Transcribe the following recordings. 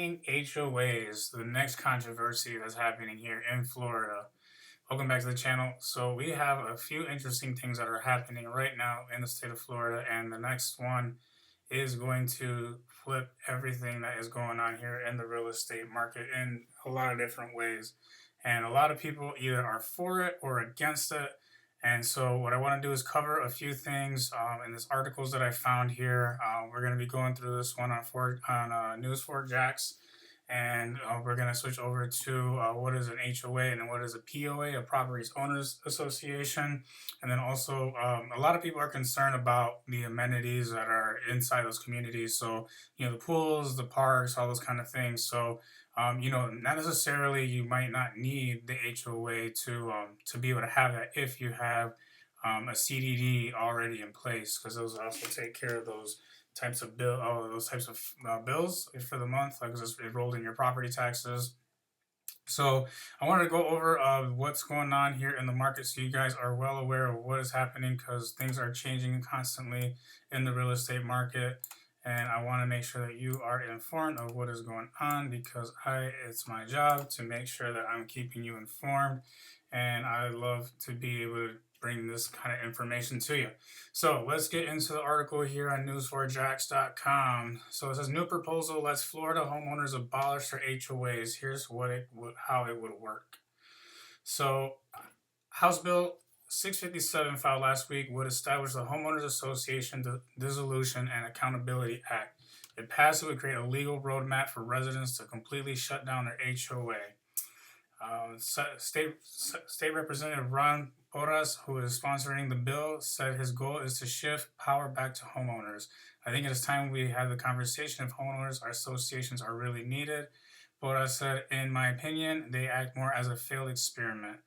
banning HOAs, the next controversy that's happening here in Florida. Welcome back to the channel. So we have a few interesting things that are happening right now in the state of Florida, and the next one is going to flip everything that is going on here in the real estate market in a lot of different ways. And a lot of people either are for it or against it. And so what I want to do is cover a few things in this articles that I found here. We're going to be going through this one on News4Jax, and we're going to switch over to what is an HOA and what is a POA, a Properties Owners Association. And then also a lot of people are concerned about the amenities that are inside those communities. So, the pools, the parks, all those kind of things. So, not necessarily you might not need the HOA to be able to have that if you have a CDD already in place, because those also take care of those those types of bills for the month, like it's enrolled in your property taxes. So I wanted to go over what's going on here in the market so you guys are well aware of what is happening, because things are changing constantly in the real estate market. And I want to make sure that you are informed of what is going on, because it's my job to make sure that I'm keeping you informed. And I love to be able to bring this kind of information to you. So let's get into the article here on news4jax.com. So it says, new proposal lets Florida homeowners abolish their HOAs. Here's how it would work. So House Bill 657 filed last week would establish the Homeowners Association Dissolution and Accountability Act. If passed, it would create a legal roadmap for residents to completely shut down their HOA. State Representative Ron Porras, who is sponsoring the bill, said his goal is to shift power back to homeowners. I think it is time we have the conversation if homeowners associations are really needed. Porras said, in my opinion, they act more as a failed experiment.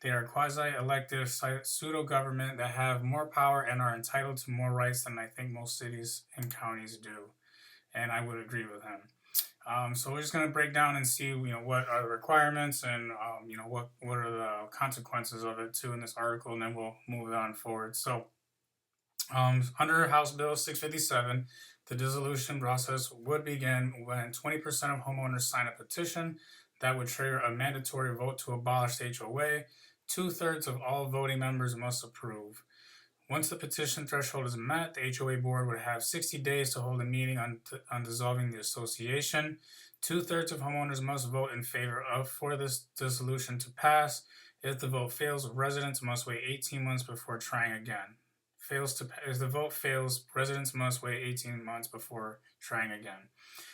They are quasi-elective pseudo-government that have more power and are entitled to more rights than I think most cities and counties do. And I would agree with him. So we're just going to break down and see, what are the requirements and, what are the consequences of it too in this article, and then we'll move on forward. So under House Bill 657, the dissolution process would begin when 20% of homeowners sign a petition that would trigger a mandatory vote to abolish the HOA. 2/3 of all voting members must approve. Once the petition threshold is met, the HOA board would have 60 days to hold a meeting on dissolving the association. 2/3 of homeowners must vote in favor for this dissolution to pass. If the vote fails, residents must wait 18 months before trying again. If the vote fails, residents must wait 18 months before trying again.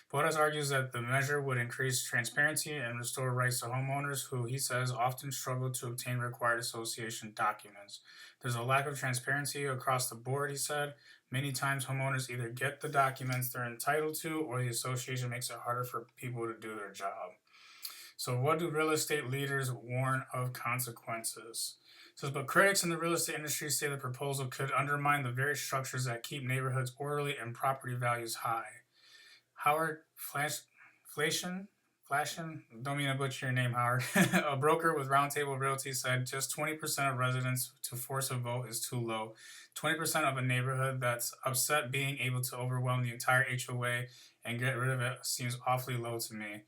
Porras argues that the measure would increase transparency and restore rights to homeowners who, he says, often struggle to obtain required association documents. There's a lack of transparency across the board, he said. Many times homeowners either get the documents they're entitled to, or the association makes it harder for people to do their job. So what do real estate leaders warn of consequences? It says, but critics in the real estate industry say the proposal could undermine the very structures that keep neighborhoods orderly and property values high. Howard Flashen, don't mean to butcher your name, Howard, a broker with Roundtable Realty, said just 20% of residents to force a vote is too low. 20% of a neighborhood that's upset being able to overwhelm the entire HOA and get rid of it seems awfully low to me.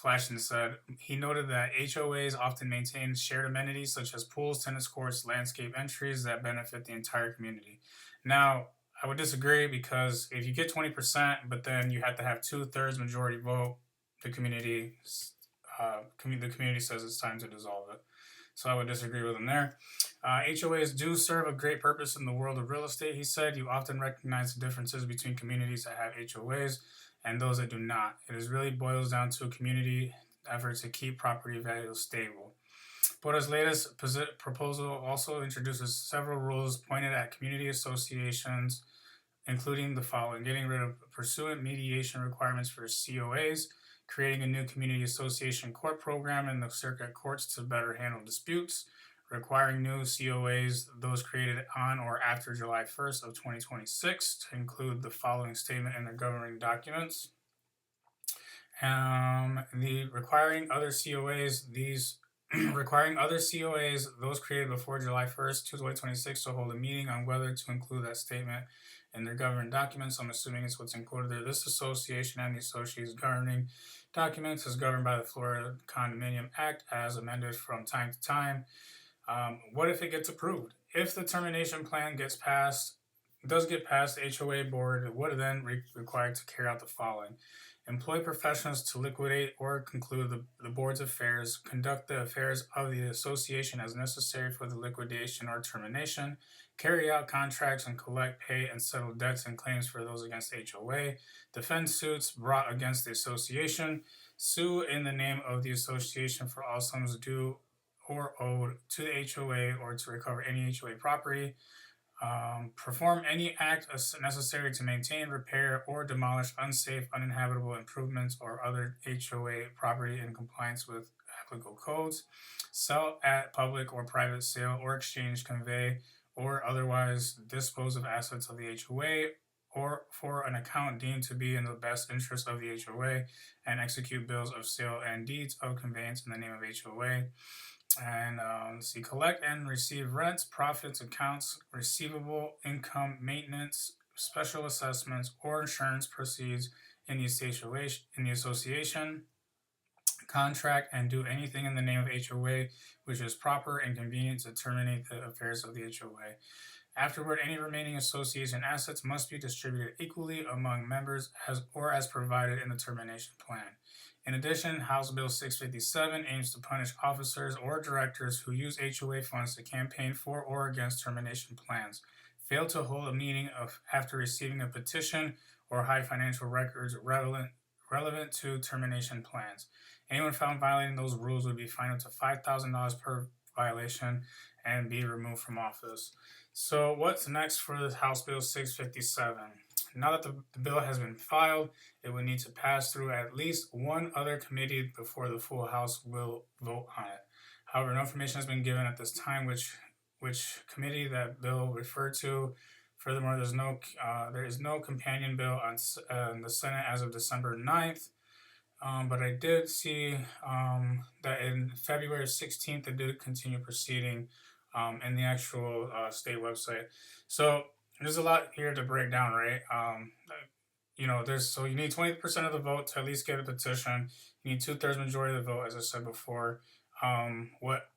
Flashen said he noted that HOAs often maintain shared amenities such as pools, tennis courts, landscape entries that benefit the entire community. Now, I would disagree, because if you get 20%, but then you have to have 2/3 majority vote, the community says it's time to dissolve it. So I would disagree with him there. HOAs do serve a great purpose in the world of real estate, he said. You often recognize the differences between communities that have HOAs and those that do not. It really boils down to a community effort to keep property values stable. Porras' latest proposal also introduces several rules pointed at community associations, including the following: getting rid of pursuant mediation requirements for COAs, creating a new community association court program in the circuit courts to better handle disputes, requiring new COAs, those created on or after July 1st of 2026, to include the following statement in the governing documents. The requiring other COAs, these Requiring other COAs, those created before July 1st, 2026, to hold a meeting on whether to include that statement in their governing documents. I'm assuming it's what's included there. This association and the associate's governing documents is governed by the Florida Condominium Act as amended from time to time. What if it gets approved? If the termination plan does get passed, the HOA board would then required to carry out the following: employ professionals to liquidate or conclude the board's affairs, conduct the affairs of the association as necessary for the liquidation or termination, carry out contracts and collect, pay, and settle debts and claims for those against the HOA, defend suits brought against the association, sue in the name of the association for all sums due or owed to the HOA or to recover any HOA property, perform any act necessary to maintain, repair, or demolish unsafe, uninhabitable improvements or other HOA property in compliance with applicable codes, sell at public or private sale or exchange, convey, or otherwise dispose of assets of the HOA or for an account deemed to be in the best interest of the HOA, and execute bills of sale and deeds of conveyance in the name of HOA. And let's see, collect and receive rents, profits, accounts receivable, income, maintenance, special assessments, or insurance proceeds in the association, contract and do anything in the name of HOA which is proper and convenient to terminate the affairs of the HOA. Afterward, any remaining association assets must be distributed equally among members as provided in the termination plan. In addition, House Bill 657 aims to punish officers or directors who use HOA funds to campaign for or against termination plans, fail to hold a meeting after receiving a petition, or hide financial records relevant to termination plans. Anyone found violating those rules would be fined up to $5,000 per violation and be removed from office. So what's next for this House Bill 657? Now that the bill has been filed, it would need to pass through at least one other committee before the full House will vote on it. However, no information has been given at this time which committee that bill referred to. Furthermore, there is no companion bill in the Senate as of December 9th. But I did see that in February 16th, it did continue proceeding in the actual state website. So there's a lot here to break down, right? You need 20% of the vote to at least get a petition. You need 2/3 majority of the vote, as I said before. What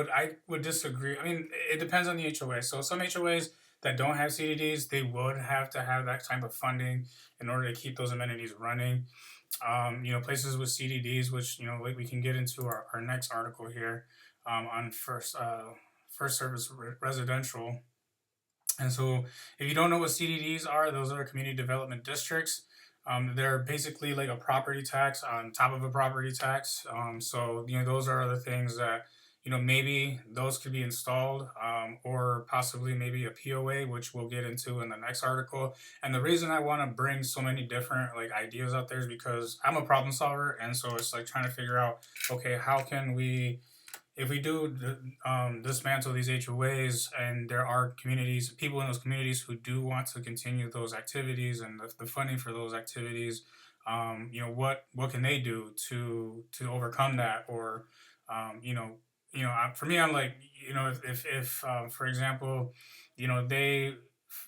I would disagree. I mean, it depends on the HOA. So some HOAs that don't have CDDs, they would have to have that type of funding in order to keep those amenities running. Places with CDDs, which like we can get into our next article here on first service residential. And so, if you don't know what CDDs are, those are community development districts. They're basically like a property tax on top of a property tax. So those are the things that maybe those could be installed, or possibly maybe a POA, which we'll get into in the next article. And the reason I want to bring so many different ideas out there is because I'm a problem solver, and so it's like trying to figure out, okay, how can we, if we do dismantle these HOAs, and there are people in those communities who do want to continue those activities and the funding for those activities, what can they do to overcome that? Or for me, I'm like, if for example,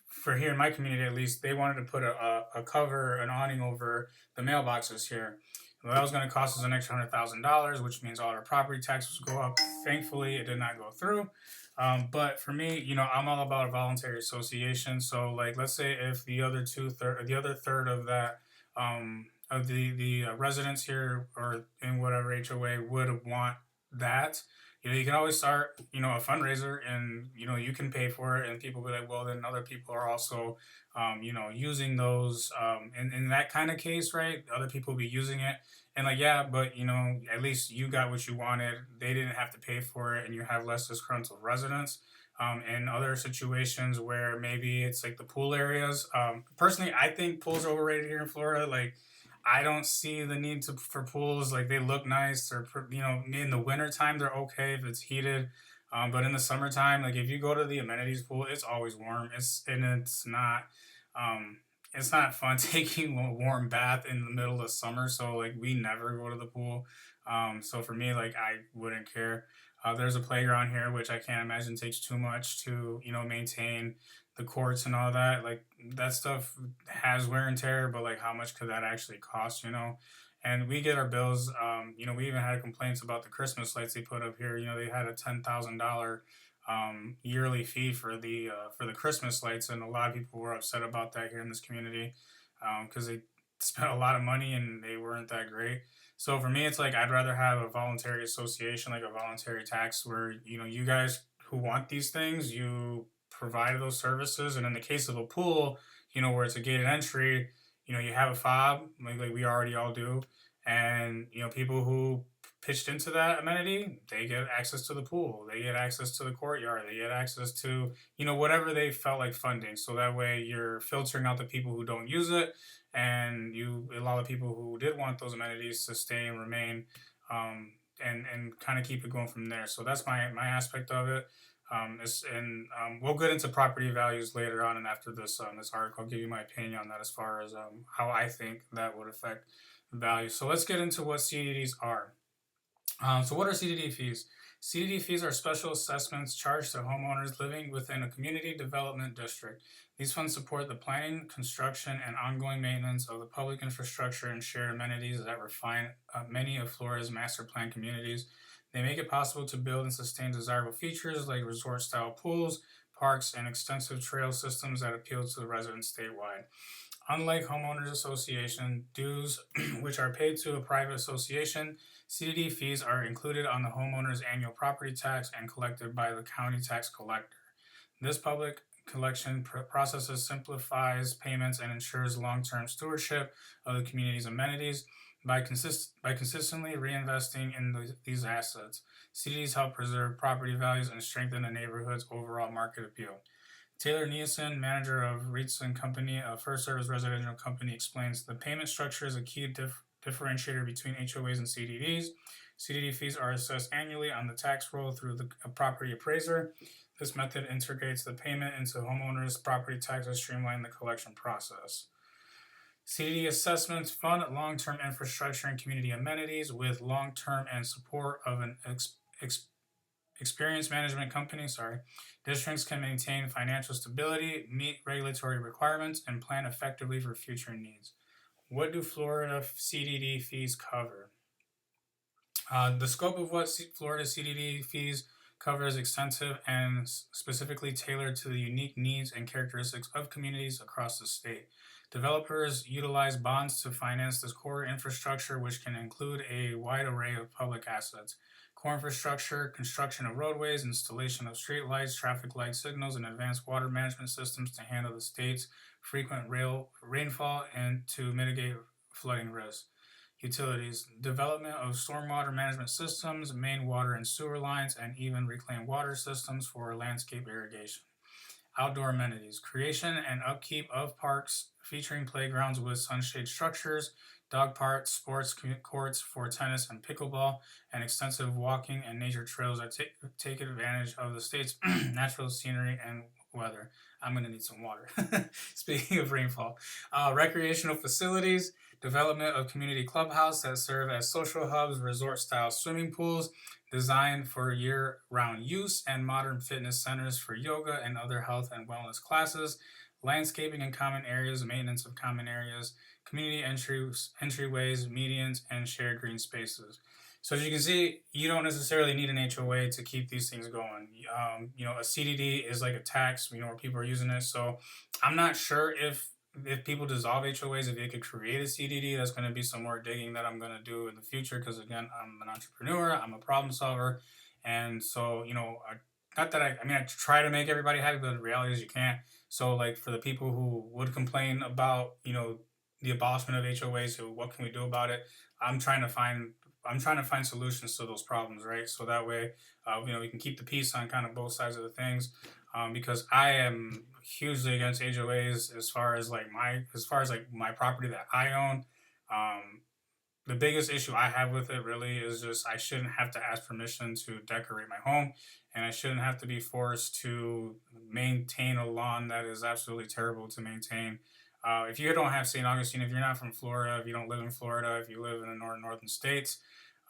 for here in my community at least, they wanted to put a cover, an awning over the mailboxes here. Well, that was going to cost us an extra $100,000, which means all our property taxes go up. Thankfully, it did not go through. But for me, I'm all about a voluntary association. So, let's say if the other third of that of the residents here or in whatever HOA would want that, you can always start, a fundraiser, and you can pay for it, and people be like, well, then other people are also, using those. In that kind of case, right? Other people will be using it, and yeah, but at least you got what you wanted. They didn't have to pay for it, and you have less disgruntled residents. In other situations where maybe it's like the pool areas. Personally, I think pools are overrated here in Florida. I don't see the need for pools. They look nice, or in the winter time they're okay if it's heated, but in the summertime, if you go to the amenities pool, it's always warm. It's not it's not fun taking a warm bath in the middle of summer. So like we never go to the pool. So for me, like I wouldn't care. There's a playground here, which I can't imagine takes too much to maintain the courts and all that. Like that stuff has wear and tear, but like how much could that actually cost? And we get our bills. We even had complaints about the Christmas lights they put up here. They had a $10,000 yearly fee for the Christmas lights, and a lot of people were upset about that here in this community because they spent a lot of money and they weren't that great. So for me, it's like I'd rather have a voluntary association, like a voluntary tax, where you guys who want these things, you provide those services, and in the case of a pool, where it's a gated entry, you have a fob like we already all do, and people who pitched into that amenity, they get access to the pool, they get access to the courtyard, they get access to whatever they felt like funding. So that way you're filtering out the people who don't use it, and you allow the people who did want those amenities to stay and remain, and kind of keep it going from there. So that's my aspect of it. We'll get into property values later on, and after this article, I'll give you my opinion on that as far as how I think that would affect value. So let's get into what CDDs are. So what are CDD fees? CDD fees are special assessments charged to homeowners living within a community development district. These funds support the planning, construction, and ongoing maintenance of the public infrastructure and shared amenities that refine many of Florida's master plan communities. They make it possible to build and sustain desirable features like resort-style pools, parks, and extensive trail systems that appeal to the residents statewide. Unlike Homeowners Association dues, which are paid to a private association, CDD fees are included on the homeowner's annual property tax and collected by the county tax collector. This public collection process simplifies payments and ensures long-term stewardship of the community's amenities by consistently reinvesting in these assets. CDDs help preserve property values and strengthen the neighborhood's overall market appeal. Taylor Nielsen, manager of Reitz and Company, a First Service residential company, explains the payment structure is a key differentiator between HOAs and CDDs. CDD fees are assessed annually on the tax roll through the property appraiser. This method integrates the payment into homeowners' property taxes, streamlining the collection process. CDD assessments fund long-term infrastructure and community amenities with long-term and support of an experienced management company. Districts can maintain financial stability, meet regulatory requirements, and plan effectively for future needs. What do Florida CDD fees cover? The scope of what Florida CDD fees cover is extensive and specifically tailored to the unique needs and characteristics of communities across the state. Developers utilize bonds to finance this core infrastructure, which can include a wide array of public assets. Core infrastructure, construction of roadways, installation of street lights, traffic light signals, and advanced water management systems to handle the state's frequent rainfall and to mitigate flooding risks. Utilities, development of stormwater management systems, main water and sewer lines, and even reclaimed water systems for landscape irrigation. Outdoor amenities, creation and upkeep of parks featuring playgrounds with sunshade structures, dog parks, sports courts for tennis and pickleball, and extensive walking and nature trails that take advantage of the state's natural scenery and weather. I'm going to need some water. Speaking of rainfall, recreational facilities, development of community clubhouses that serve as social hubs, resort-style swimming pools designed for year-round use, and modern fitness centers for yoga and other health and wellness classes, landscaping in common areas, maintenance of common areas, community entryways, medians, and shared green spaces. So as you can see, you don't necessarily need an HOA to keep these things going. A CDD is like a tax, where people are using it. So I'm not sure if people dissolve HOAs, if they could create a CDD. That's going to be some more digging that I'm going to do in the future because, again, I'm an entrepreneur, I'm a problem solver. And so, not that I try to make everybody happy, but the reality is you can't. So, like, for the people who would complain about, the abolishment of HOAs, so what can we do about it? I'm trying to find solutions to those problems, right? So that way, we can keep the peace on kind of both sides of the things. Because I am hugely against HOAs as far as my property that I own. The biggest issue I have with it really is just I shouldn't have to ask permission to decorate my home, and I shouldn't have to be forced to maintain a lawn that is absolutely terrible to maintain. If you don't have St. Augustine, if you're not from Florida, if you don't live in Florida, if you live in the northern states,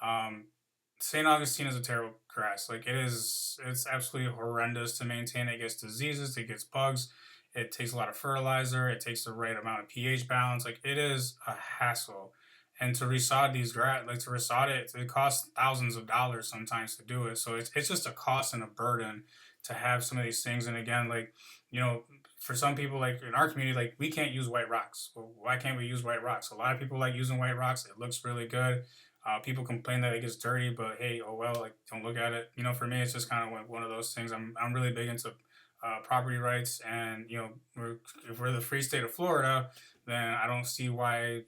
um, St. Augustine is a terrible grass. Like it is, it's absolutely horrendous to maintain. It gets diseases, it gets bugs. It takes a lot of fertilizer. It takes the right amount of pH balance. Like it is a hassle. And to resod these grass, like to resod it, it costs thousands of dollars sometimes to do it. So it's just a cost and a burden to have some of these things. And again, like you know, for some people, like in our community, like we can't use white rocks. Well, why can't we use white rocks? A lot of people like using white rocks. It looks really good. People complain that it gets dirty, but hey, oh well, like don't look at it. You know, for me, it's just kind of like one of those things. I'm really big into property rights, and you know, if we're the free state of Florida, then I don't see why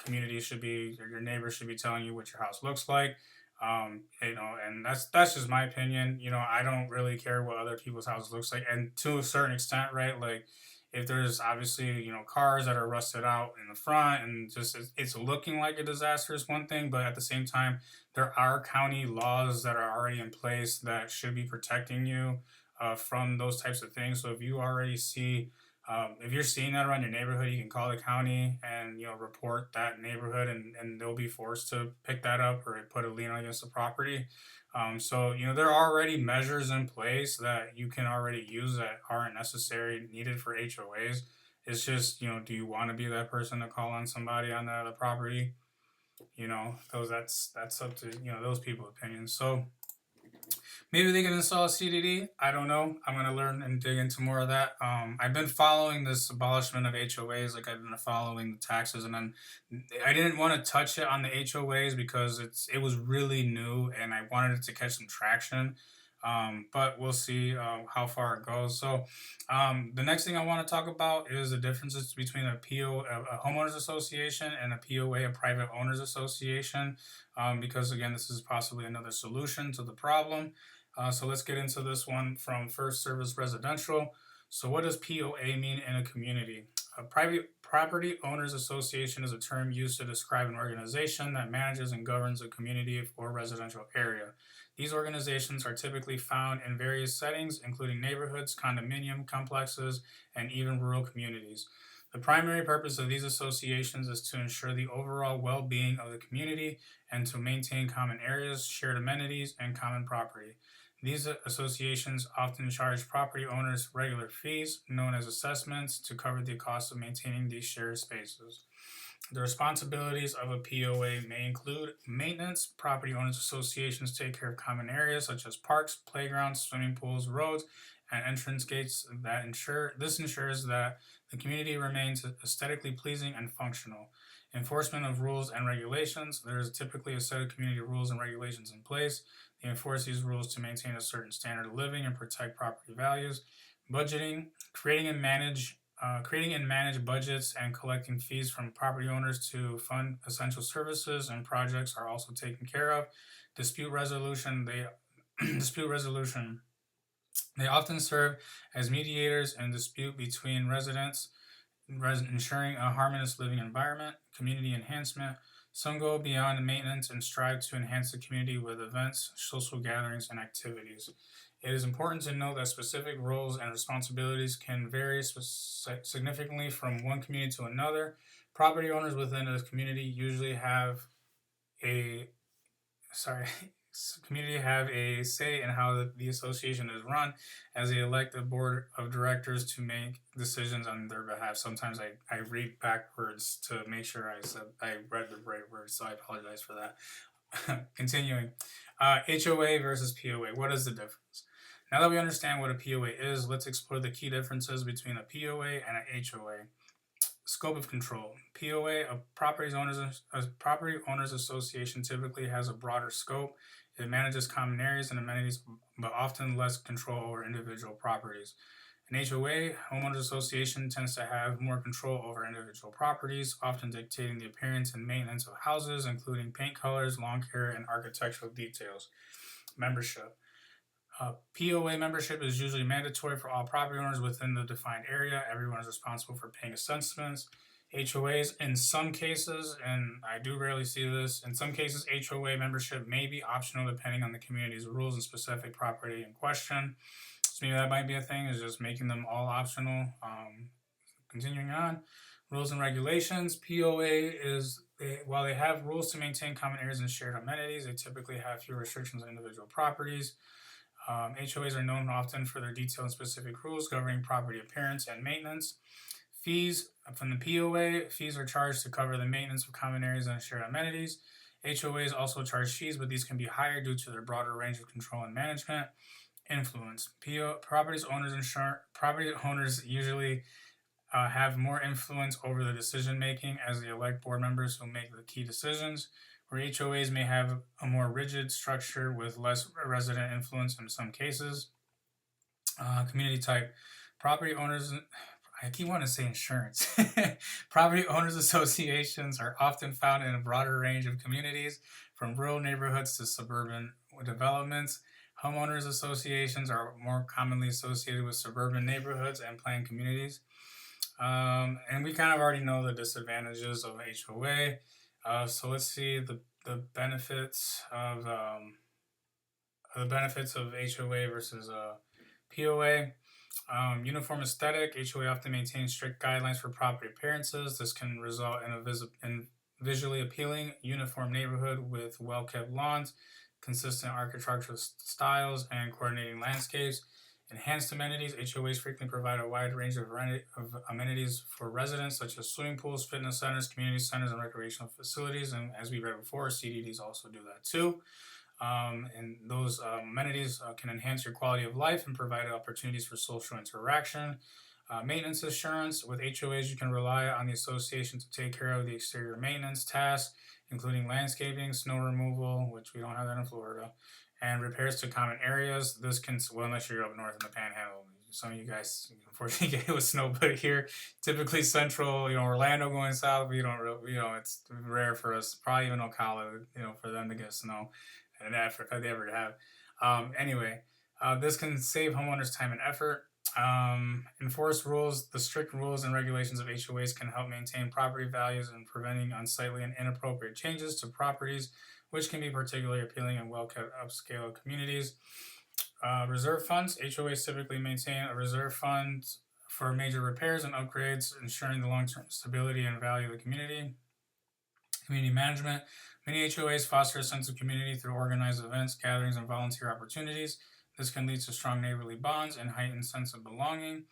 communities should be, or your neighbors should be telling you what your house looks like. And that's just my opinion. I don't really care what other people's houses looks like, and to a certain extent, right? Like if there's obviously cars that are rusted out in the front and just it's looking like a disaster is one thing, but at the same time there are county laws that are already in place that should be protecting you from those types of things. So if you already see if you're seeing that around your neighborhood, you can call the county and report that neighborhood, and they'll be forced to pick that up or put a lien against the property. So there are already measures in place that you can already use that aren't necessary needed for HOAs. It's just do you want to be that person to call on somebody on the property? Those that's up to those people opinions. So maybe they can install a CDD. I don't know. I'm gonna learn and dig into more of that. I've been following this abolishment of HOAs, like I've been following the taxes, and then I didn't want to touch it on the HOAs because it was really new, and I wanted it to catch some traction. But we'll see how far it goes. So the next thing I want to talk about is the differences between a homeowners association, and a POA, a private owners association, because again, this is possibly another solution to the problem. So let's get into this one from First Service Residential. So what does POA mean in a community? A private property owners association is a term used to describe an organization that manages and governs a community or residential area. These organizations are typically found in various settings, including neighborhoods, condominium complexes, and even rural communities. The primary purpose of these associations is to ensure the overall well-being of the community and to maintain common areas, shared amenities, and common property. These associations often charge property owners regular fees, known as assessments, to cover the cost of maintaining these shared spaces. The responsibilities of a POA may include maintenance. Property owners associations take care of common areas such as parks, playgrounds, swimming pools, roads, and entrance gates this ensures that the community remains aesthetically pleasing and functional. Enforcement of rules and regulations. There is typically a set of community rules and regulations in place. They enforce these rules to maintain a certain standard of living and protect property values. Budgeting, creating and manage budgets and collecting fees from property owners to fund essential services and projects are also taken care of. Dispute resolution, dispute resolution. They often serve as mediators in dispute between residents, ensuring a harmonious living environment. Community enhancement. Some go beyond maintenance and strive to enhance the community with events, social gatherings, and activities. It is important to note that specific roles and responsibilities can vary significantly from one community to another. Property owners within a community usually have a sorry community have a say in how the association is run, as they elect a board of directors to make decisions on their behalf. Sometimes I read backwards to make sure I read the right words, so I apologize for that. Continuing. HOA versus POA. What is the difference? Now that we understand what a POA is, let's explore the key differences between a POA and an HOA. Scope of control. POA, a property owners association, typically has a broader scope. It manages common areas and amenities, but often less control over individual properties. An HOA, homeowners association, tends to have more control over individual properties, often dictating the appearance and maintenance of houses, including paint colors, lawn care, and architectural details. Membership. POA membership is usually mandatory for all property owners within the defined area. Everyone is responsible for paying assessments. HOAs, in some cases, and I do rarely see this, in some cases HOA membership may be optional depending on the community's rules and specific property in question. So maybe that might be a thing, is just making them all optional. Continuing on. Rules and regulations. POA is while they have rules to maintain common areas and shared amenities, they typically have few restrictions on individual properties. HOAs are known often for their detailed and specific rules governing property appearance and maintenance. Fees from the POA. Fees are charged to cover the maintenance of common areas and shared amenities. HOAs also charge fees, but these can be higher due to their broader range of control and management. Influence. Property owners usually have more influence over the decision making as they elect board members who make the key decisions, where HOAs may have a more rigid structure with less resident influence in some cases. Community type. Property owners, I keep wanting to say insurance. Property owners associations are often found in a broader range of communities, from rural neighborhoods to suburban developments. Homeowners associations are more commonly associated with suburban neighborhoods and planned communities. And we kind of already know the disadvantages of HOA. So let's see the benefits of HOA versus POA. Uniform aesthetic. HOA often maintains strict guidelines for property appearances. This can result in visually appealing, uniform neighborhood with well-kept lawns, consistent architectural styles, and coordinating landscapes. Enhanced amenities. HOAs frequently provide a wide range of amenities for residents, such as swimming pools, fitness centers, community centers, and recreational facilities. And as we read before, CDDs also do that too. And those amenities can enhance your quality of life and provide opportunities for social interaction. Maintenance assurance. With HOAs, you can rely on the association to take care of the exterior maintenance tasks, including landscaping, snow removal, which we don't have that in Florida, and repairs to common areas. This can, well, unless you're up north in the Panhandle, some of you guys unfortunately get hit with snow, but here, typically central, Orlando going south, it's rare for us, probably even Ocala, for them to get snow, and if they ever have. Anyway, this can save homeowners time and effort. Enforce rules. The strict rules and regulations of HOAs can help maintain property values and preventing unsightly and inappropriate changes to properties, which can be particularly appealing in well-kept upscale communities. Reserve funds. HOAs typically maintain a reserve fund for major repairs and upgrades, ensuring the long-term stability and value of the community. Community management. Many HOAs foster a sense of community through organized events, gatherings, and volunteer opportunities. This can lead to strong neighborly bonds and heightened sense of belonging.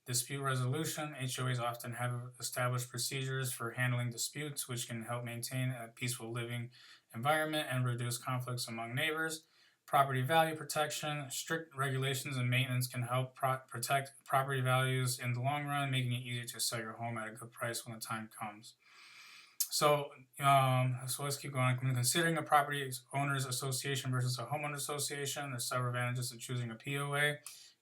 Dispute resolution. HOAs often have established procedures for handling disputes, which can help maintain a peaceful living environment and reduce conflicts among neighbors. Property value protection. Strict regulations and maintenance can help protect property values in the long run, making it easier to sell your home at a good price when the time comes. So let's keep going. Considering a property owners association versus a homeowners association, there's several advantages to choosing a POA.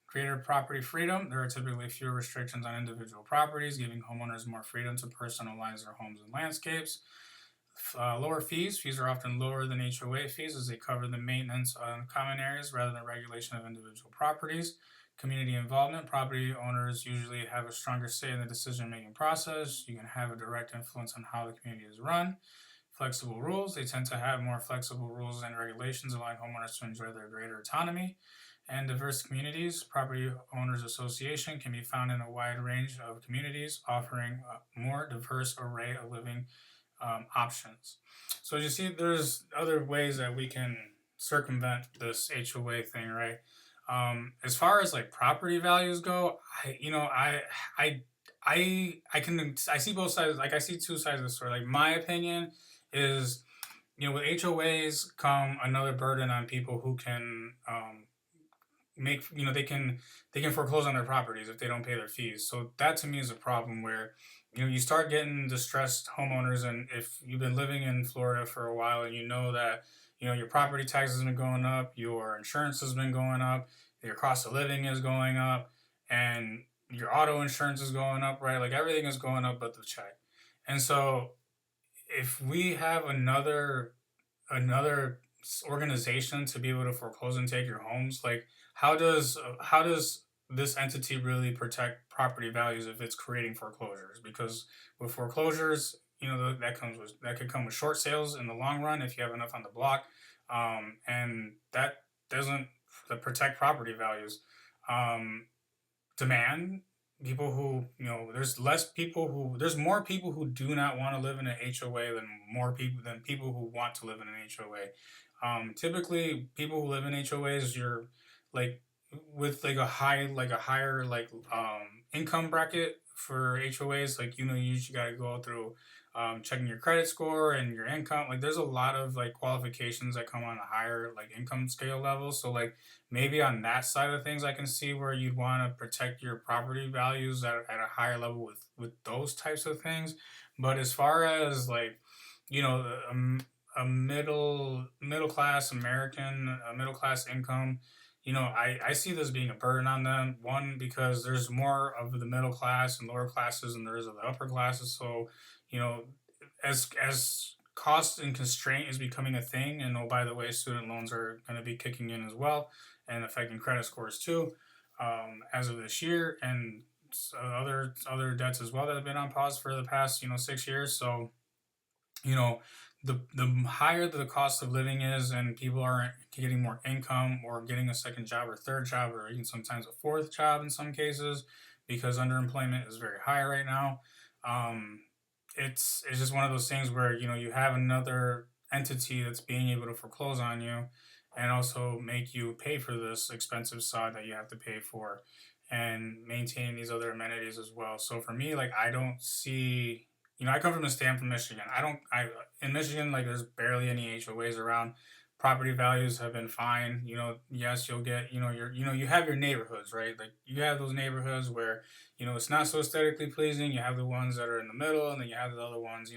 Greater property freedom. There are typically fewer restrictions on individual properties, giving homeowners more freedom to personalize their homes and landscapes. Lower fees. Fees are often lower than HOA fees as they cover the maintenance on common areas rather than regulation of individual properties. Community involvement. Property owners usually have a stronger say in the decision-making process. You can have a direct influence on how the community is run. Flexible rules. They tend to have more flexible rules and regulations, allowing homeowners to enjoy their greater autonomy. And diverse communities. Property Owners Association can be found in a wide range of communities, offering a more diverse array of living options. So as you see, there's other ways that we can circumvent this HOA thing, right? As far as like property values go, I see both sides. Like I see two sides of the story. Like my opinion is, with HOAs come another burden on people who can they can foreclose on their properties if they don't pay their fees. So that to me is a problem where you start getting distressed homeowners, and if you've been living in Florida for a while and you know that your property taxes have been going up, your insurance has been going up, your cost of living is going up, and your auto insurance is going up, right? Like everything is going up but the check. And so if we have another organization to be able to foreclose and take your homes, like how does this entity really protect property values if it's creating foreclosures? Because with foreclosures, that could come with short sales in the long run if you have enough on the block, and that doesn't protect property values. Demand. people who, there's more people who do not want to live in an HOA than people who want to live in an HOA. Typically, people who live in HOAs, you're like with like a higher income bracket for HOAs. Like you usually got to go through checking your credit score and your income. Like there's a lot of like qualifications that come on a higher like income scale level. So like maybe on that side of things, I can see where you'd want to protect your property values at a higher level with those types of things. But as far as like, you know, a middle class American, a middle class income, I see this being a burden on them. One, because there's more of the middle class and lower classes than there is of the upper classes. So, you know, as cost and constraint is becoming a thing, and oh by the way, student loans are going to be kicking in as well and affecting credit scores too, as of this year, and other debts as well that have been on pause for the past 6 years. So you know the higher the cost of living is, and people aren't getting more income or getting a second job or third job or even sometimes a fourth job in some cases, because underemployment is very high right now. um, it's just one of those things where you have another entity that's being able to foreclose on you and also make you pay for this expensive sod that you have to pay for and maintain these other amenities as well. So for me, like, I don't see, I come from a state from Michigan. I in Michigan, like, there's barely any HOAs around. Property values have been fine. Yes, you'll get, you have your neighborhoods, right? Like, you have those neighborhoods where, it's not so aesthetically pleasing. You have the ones that are in the middle, and then you have the other ones,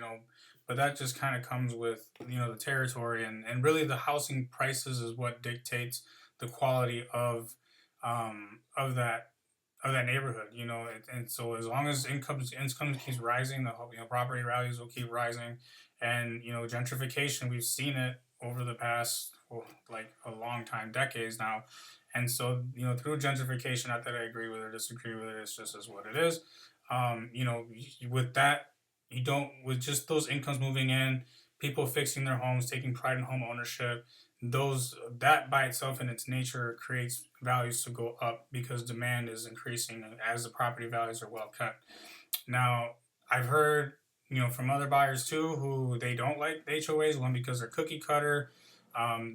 but that just kind of comes with, the territory, and really the housing prices is what dictates the quality of that neighborhood. And so as long as income keeps rising, the property values will keep rising. And gentrification, we've seen it over the past, like, a long time, decades now. And so through gentrification, not that I agree with it or disagree with it, it's just is what it is. With that, you don't with just those incomes moving in, people fixing their homes, taking pride in home ownership, those that by itself in its nature creates values to go up because demand is increasing as the property values are well kept. Now, I've heard, from other buyers too, who they don't like the HOAs. One, because they're cookie cutter.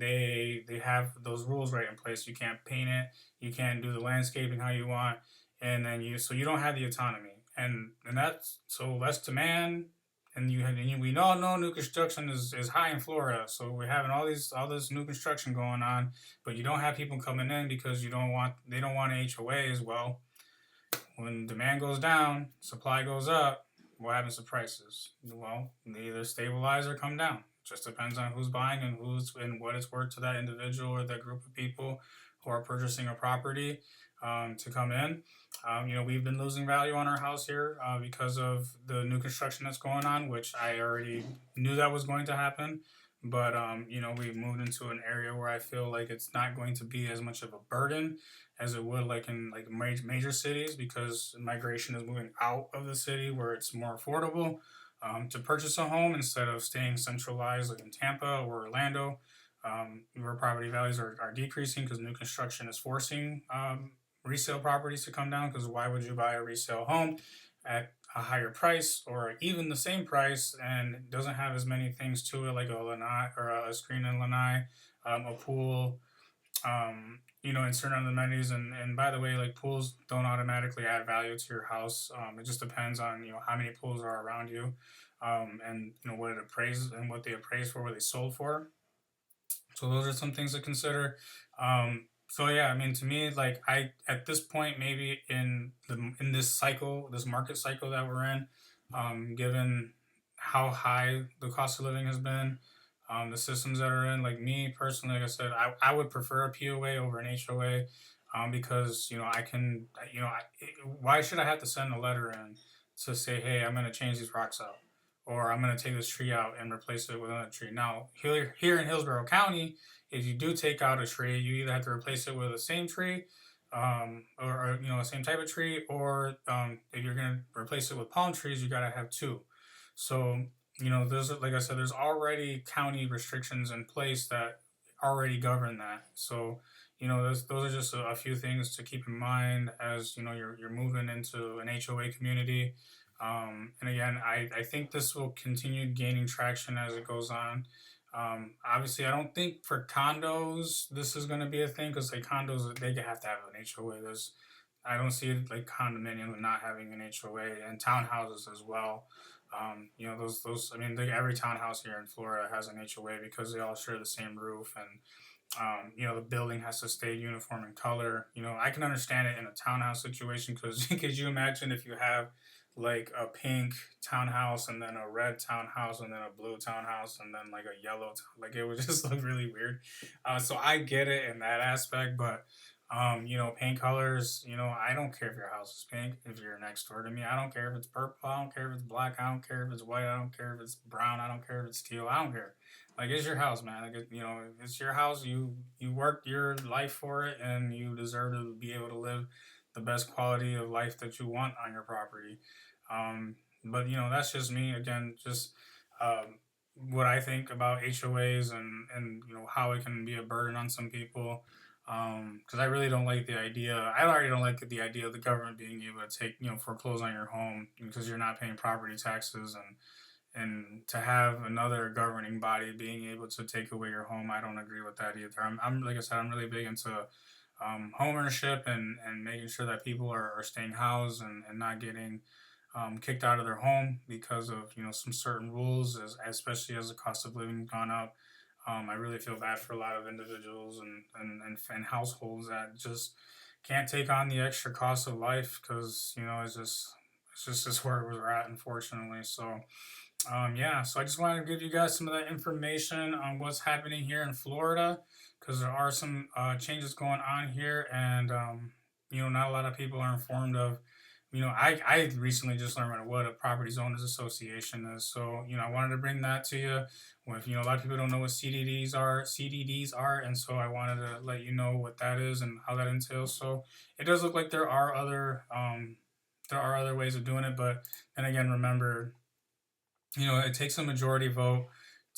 They have those rules right in place. You can't paint it. You can't do the landscaping how you want, and then you don't have the autonomy, and that's so less demand. And we all know new construction is high in Florida, so we're having all this new construction going on, but you don't have people coming in because they don't want HOAs. Well, when demand goes down, supply goes up, what happens to prices? Well, they either stabilize or come down. It just depends on who's buying and what it's worth to that individual or that group of people who are purchasing a property to come in. We've been losing value on our house here because of the new construction that's going on, which I already knew that was going to happen. But we've moved into an area where I feel like it's not going to be as much of a burden as it would like in like major cities, because migration is moving out of the city where it's more affordable to purchase a home instead of staying centralized like in Tampa or Orlando, where property values are decreasing because new construction is forcing resale properties to come down. Because why would you buy a resale home at a higher price or even the same price and it doesn't have as many things to it, like a lanai or a screen in lanai, a pool, and certain amenities. And by the way, like, pools don't automatically add value to your house. It just depends on how many pools are around you, and what it appraises and what they appraise for, what they sold for. So those are some things to consider. So yeah, I mean, to me, like, I at this point, maybe in this cycle, this market cycle that we're in, given how high the cost of living has been, the systems that are in, like, me personally, like I said, I would prefer a POA over an HOA, because I can, why should I have to send a letter in to say, hey, I'm going to change these rocks out, or I'm going to take this tree out and replace it with another tree. Now, here in Hillsborough County, if you do take out a tree, you either have to replace it with the same tree, or the same type of tree, or if you're going to replace it with palm trees, you got to have two. So there's, like I said, there's already county restrictions in place that already govern that. So those are just a few things to keep in mind as you're moving into an HOA community. And again, I think this will continue gaining traction as it goes on. Obviously, I don't think for condos this is going to be a thing, because like condos, they have to have an HOA. I don't see it like condominiums not having an HOA, and townhouses as well. Those. I mean, like every townhouse here in Florida has an HOA because they all share the same roof, and the building has to stay uniform in color. I can understand it in a townhouse situation, because could you imagine if you have like a pink townhouse and then a red townhouse and then a blue townhouse and then like a yellow like it would just look really weird. So I get it in that aspect, but paint colors, I don't care if your house is pink, if you're next door to me. I don't care if it's purple, I don't care if it's black, I don't care if it's white, I don't care if it's brown, I don't care if it's teal, I don't care. Like, it's your house, man. Like, it's your house. You worked your life for it, and you deserve to be able to live the best quality of life that you want on your property. But that's just me. Again, just what I think about HOAs, and how it can be a burden on some people. Because I really don't like the idea. I already don't like the idea of the government being able to take foreclose on your home because you're not paying property taxes, and to have another governing body being able to take away your home. I don't agree with that either. I'm like I said, I'm really big into home ownership, and making sure that people are staying housed, and not getting kicked out of their home because of some certain rules, especially as the cost of living gone up. I really feel bad for a lot of individuals, and households that just can't take on the extra cost of life, because it's just where we're at, unfortunately. So yeah, so I just wanted to give you guys some of that information on what's happening here in Florida, because there are some changes going on here, and not a lot of people are informed of. I recently just learned what a Properties Owners Association is, so I wanted to bring that to you. With a lot of people don't know what CDDs are, and so I wanted to let you know what that is and how that entails. So it does look like there are other ways of doing it, but then again, remember, it takes a majority vote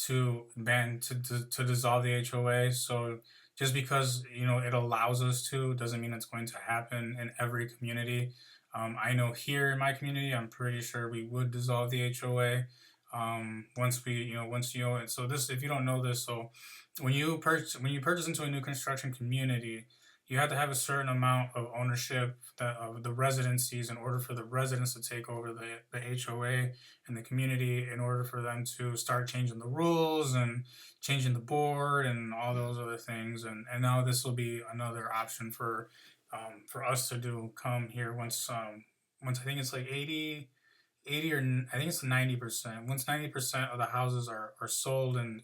to dissolve the HOA. So just because it allows us to, doesn't mean it's going to happen in every community. I know here in my community, I'm pretty sure we would dissolve the HOA. Once and so this, if you don't know this, so when you purchase into a new construction community, you have to have a certain amount of ownership of the residencies in order for the residents to take over the HOA and the community, in order for them to start changing the rules and changing the board and all those other things. And now this will be another option for us to do come here once I think it's like 80 or I think it's 90%. Once 90% of the houses are sold, and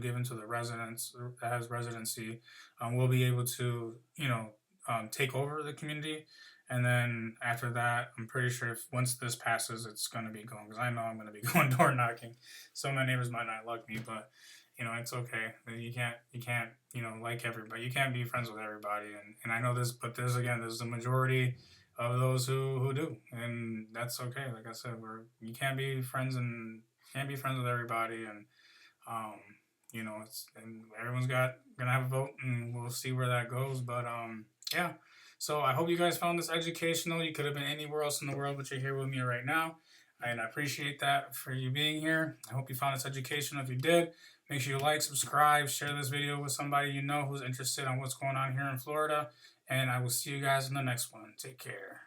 given to the residents that has residency, we'll be able to take over the community. And then after that, I'm pretty sure if once this passes, it's gonna be going, because I know I'm gonna be going door knocking. So my neighbors might not like me, but it's okay. You can't like everybody. You can't be friends with everybody, and I know this, but there's the majority of those who do, and that's okay. Like I said, you can't be friends, and can't be friends with everybody, and um, and everyone's gonna have a vote, and we'll see where that goes. But yeah. So I hope you guys found this educational. You could have been anywhere else in the world, but you're here with me right now, and I appreciate that for you being here. I hope you found this educational. If you did, make sure you like, subscribe, share this video with somebody who's interested on what's going on here in Florida, and I will see you guys in the next one. Take care.